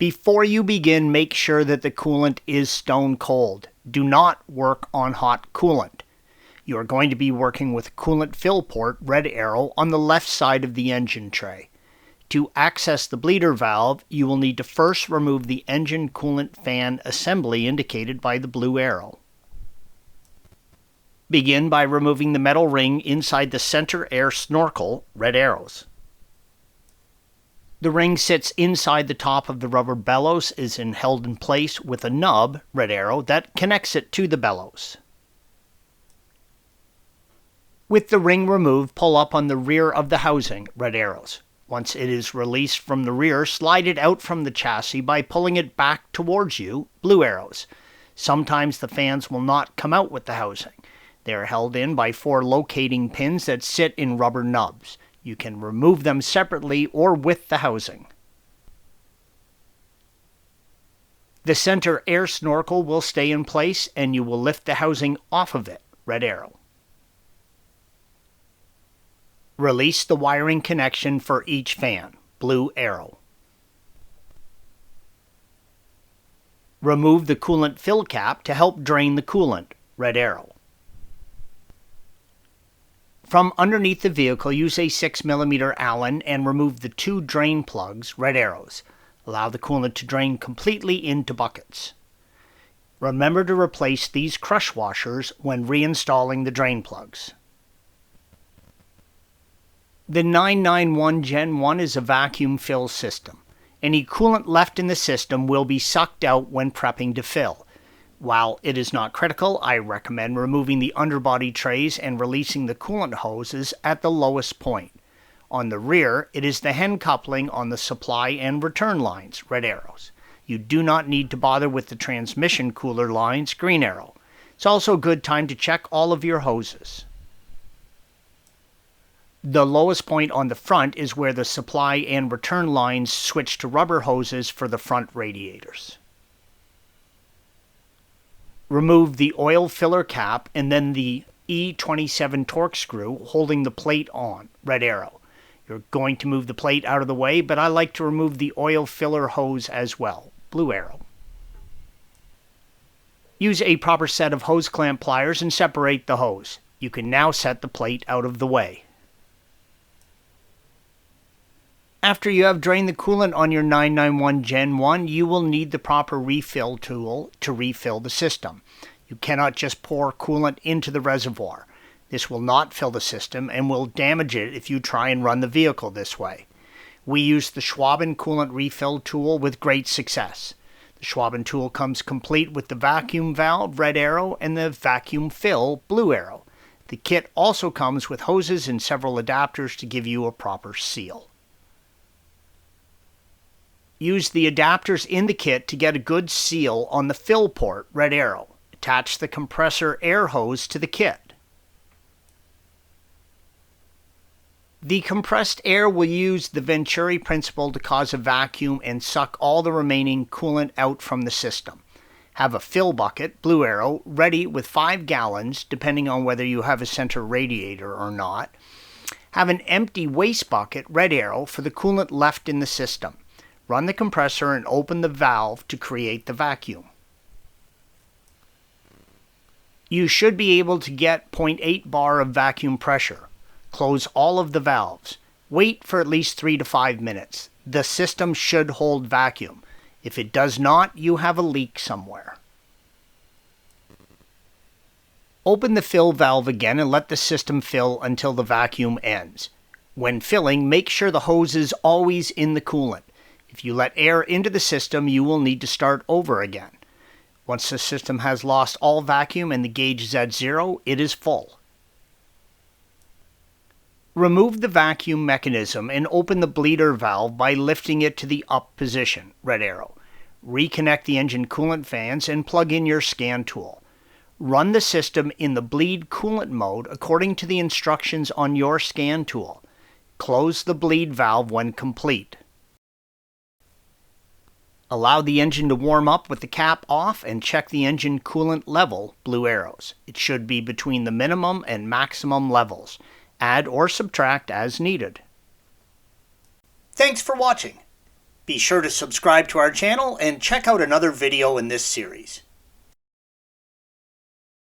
Before you begin, make sure that the coolant is stone cold. Do not work on hot coolant. You are going to be working with coolant fill port, red arrow, on the left side of the engine tray. To access the bleeder valve, you will need to first remove the engine coolant fan assembly indicated by the blue arrow. Begin by removing the metal ring inside the center air snorkel, red arrows. The ring sits inside the top of the rubber bellows, is held in place with a nub, red arrow, that connects it to the bellows. With the ring removed, pull up on the rear of the housing, red arrows. Once it is released from the rear, slide it out from the chassis by pulling it back towards you, blue arrows. Sometimes the fans will not come out with the housing. They are held in by 4 locating pins that sit in rubber nubs. You can remove them separately or with the housing. The center air snorkel will stay in place and you will lift the housing off of it, red arrow. Release the wiring connection for each fan, blue arrow. Remove the coolant fill cap to help drain the coolant, red arrow. From underneath the vehicle, use a 6mm Allen and remove the 2 drain plugs, red arrows. Allow the coolant to drain completely into buckets. Remember to replace these crush washers when reinstalling the drain plugs. The 991 Gen 1 is a vacuum fill system. Any coolant left in the system will be sucked out when prepping to fill. While it is not critical, I recommend removing the underbody trays and releasing the coolant hoses at the lowest point. On the rear, it is the hen coupling on the supply and return lines, red arrows. You do not need to bother with the transmission cooler lines, green arrow. It's also a good time to check all of your hoses. The lowest point on the front is where the supply and return lines switch to rubber hoses for the front radiators. Remove the oil filler cap and then the E27 torque screw holding the plate on, red arrow. You're going to move the plate out of the way, but I like to remove the oil filler hose as well, blue arrow. Use a proper set of hose clamp pliers and separate the hose. You can now set the plate out of the way. After you have drained the coolant on your 991 Gen 1, you will need the proper refill tool to refill the system. You cannot just pour coolant into the reservoir. This will not fill the system and will damage it if you try and run the vehicle this way. We use the Schwaben coolant refill tool with great success. The Schwaben tool comes complete with the vacuum valve, red arrow, and the vacuum fill, blue arrow. The kit also comes with hoses and several adapters to give you a proper seal. Use the adapters in the kit to get a good seal on the fill port, red arrow. Attach the compressor air hose to the kit. The compressed air will use the Venturi principle to cause a vacuum and suck all the remaining coolant out from the system. Have a fill bucket, blue arrow, ready with 5 gallons, depending on whether you have a center radiator or not. Have an empty waste bucket, red arrow, for the coolant left in the system. Run the compressor and open the valve to create the vacuum. You should be able to get 0.8 bar of vacuum pressure. Close all of the valves. Wait for at least 3 to 5 minutes. The system should hold vacuum. If it does not, you have a leak somewhere. Open the fill valve again and let the system fill until the vacuum ends. When filling, make sure the hose is always in the coolant. If you let air into the system, you will need to start over again. Once the system has lost all vacuum and the gauge is at 0, it is full. Remove the vacuum mechanism and open the bleeder valve by lifting it to the up position, red arrow. Reconnect the engine coolant fans and plug in your scan tool. Run the system in the bleed coolant mode according to the instructions on your scan tool. Close the bleed valve when complete. Allow the engine to warm up with the cap off and check the engine coolant level, blue arrows. It should be between the minimum and maximum levels. Add or subtract as needed. Thanks for watching. Be sure to subscribe to our channel and check out another video in this series.